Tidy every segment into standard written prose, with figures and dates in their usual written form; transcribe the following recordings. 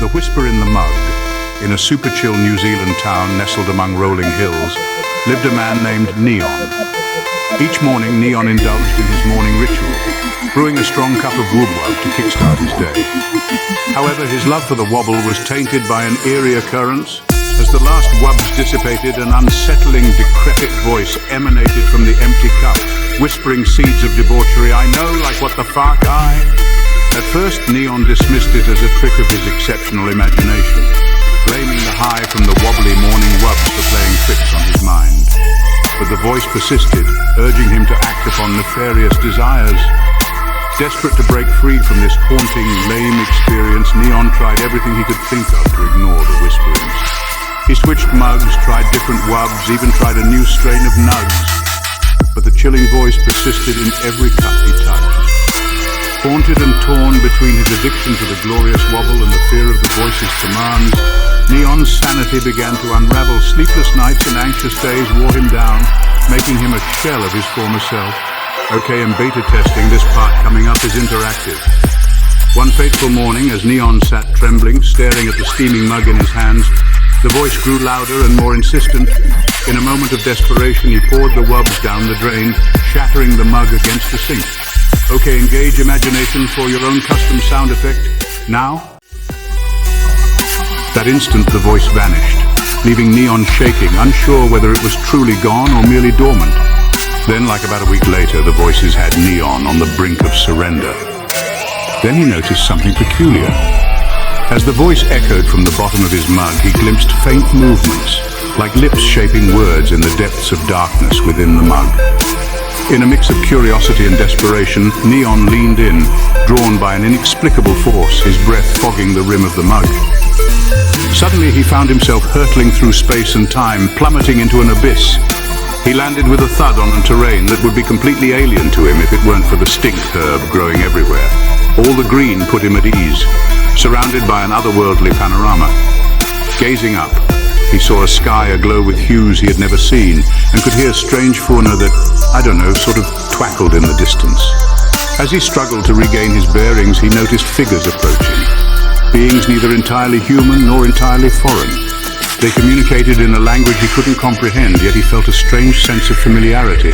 The whisper in the mug. In a super chill New Zealand town nestled among rolling hills, lived a man named Neon. Each morning, Neon indulged in his morning ritual, brewing a strong cup of wub to kickstart his day. However, his love for the wobble was tainted by an eerie occurrence. As the last wubs dissipated, an unsettling, decrepit voice emanated from the empty cup, whispering seeds of debauchery. "I know, like what the fuck, I..." At first, Neon dismissed it as a trick of his exceptional imagination, blaming the high from the wobbly morning wubs for playing tricks on his mind. But the voice persisted, urging him to act upon nefarious desires. Desperate to break free from this haunting, lame experience, Neon tried everything he could think of to ignore the whisperings. He switched mugs, tried different wubs, even tried a new strain of nugs. But the chilling voice persisted in every cup he touched. Haunted and torn between his addiction to the glorious wobble and the fear of the voice's commands, Neon's sanity began to unravel. Sleepless nights and anxious days wore him down, making him a shell of his former self. Okay, in beta testing, this part coming up is interactive. One fateful morning, as Neon sat trembling, staring at the steaming mug in his hands, the voice grew louder and more insistent. In a moment of desperation, he poured the wubs down the drain, shattering the mug against the sink. Okay, engage imagination for your own custom sound effect. Now? That instant, the voice vanished, leaving Neon shaking, unsure whether it was truly gone or merely dormant. Then, like about a week later, the voices had Neon on the brink of surrender. Then he noticed something peculiar. As the voice echoed from the bottom of his mug, he glimpsed faint movements, like lips shaping words in the depths of darkness within the mug. In a mix of curiosity and desperation, Neon leaned in, drawn by an inexplicable force, his breath fogging the rim of the mug. Suddenly, he found himself hurtling through space and time, plummeting into an abyss. He landed with a thud on a terrain that would be completely alien to him if it weren't for the stink herb growing everywhere. All the green put him at ease, surrounded by an otherworldly panorama. Gazing up, he saw a sky aglow with hues he had never seen, and could hear strange fauna that, sort of twackled in the distance. As he struggled to regain his bearings, he noticed figures approaching. Beings neither entirely human nor entirely foreign. They communicated in a language he couldn't comprehend, yet he felt a strange sense of familiarity.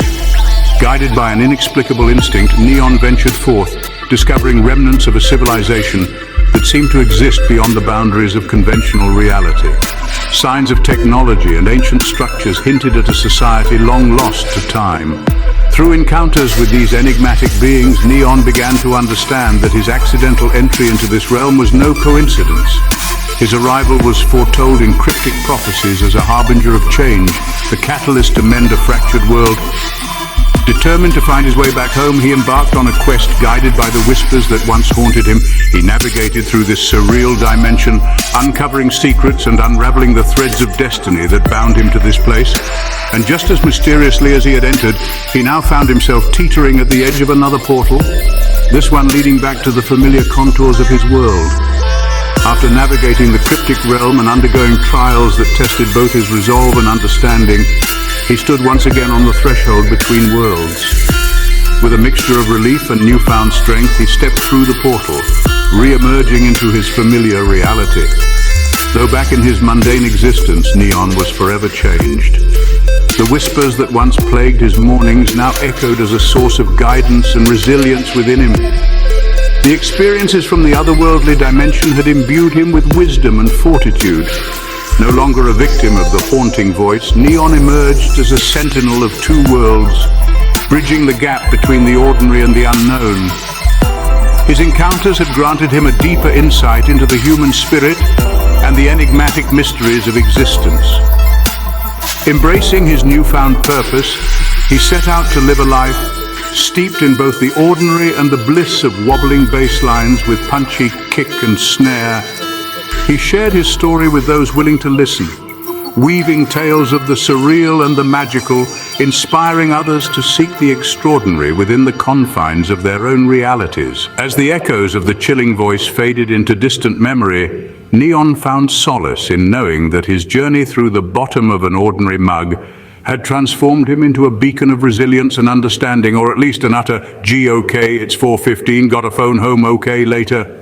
Guided by an inexplicable instinct, Neon ventured forth, discovering remnants of a civilization that seemed to exist beyond the boundaries of conventional reality. Signs of technology and ancient structures hinted at a society long lost to time. Through encounters with these enigmatic beings, Neon began to understand that his accidental entry into this realm was no coincidence. His arrival was foretold in cryptic prophecies as a harbinger of change, the catalyst to mend a fractured world. Determined to find his way back home, he embarked on a quest guided by the whispers that once haunted him. He navigated through this surreal dimension, uncovering secrets and unraveling the threads of destiny that bound him to this place. And just as mysteriously as he had entered, he now found himself teetering at the edge of another portal, this one leading back to the familiar contours of his world. After navigating the cryptic realm and undergoing trials that tested both his resolve and understanding, he stood once again on the threshold between worlds. With a mixture of relief and newfound strength, he stepped through the portal, re-emerging into his familiar reality. Though back in his mundane existence, Neon was forever changed. The whispers that once plagued his mornings now echoed as a source of guidance and resilience within him. The experiences from the otherworldly dimension had imbued him with wisdom and fortitude. No longer a victim of the haunting voice, Neon emerged as a sentinel of two worlds, bridging the gap between the ordinary and the unknown. His encounters had granted him a deeper insight into the human spirit and the enigmatic mysteries of existence. Embracing his newfound purpose, he set out to live a life steeped in both the ordinary and the bliss of wobbling bass lines with punchy kick and snare. He shared his story with those willing to listen, weaving tales of the surreal and the magical, inspiring others to seek the extraordinary within the confines of their own realities. As the echoes of the chilling voice faded into distant memory, Neon found solace in knowing that his journey through the bottom of an ordinary mug had transformed him into a beacon of resilience and understanding, or at least an utter "G-OK, it's 4:15, got a phone home okay later."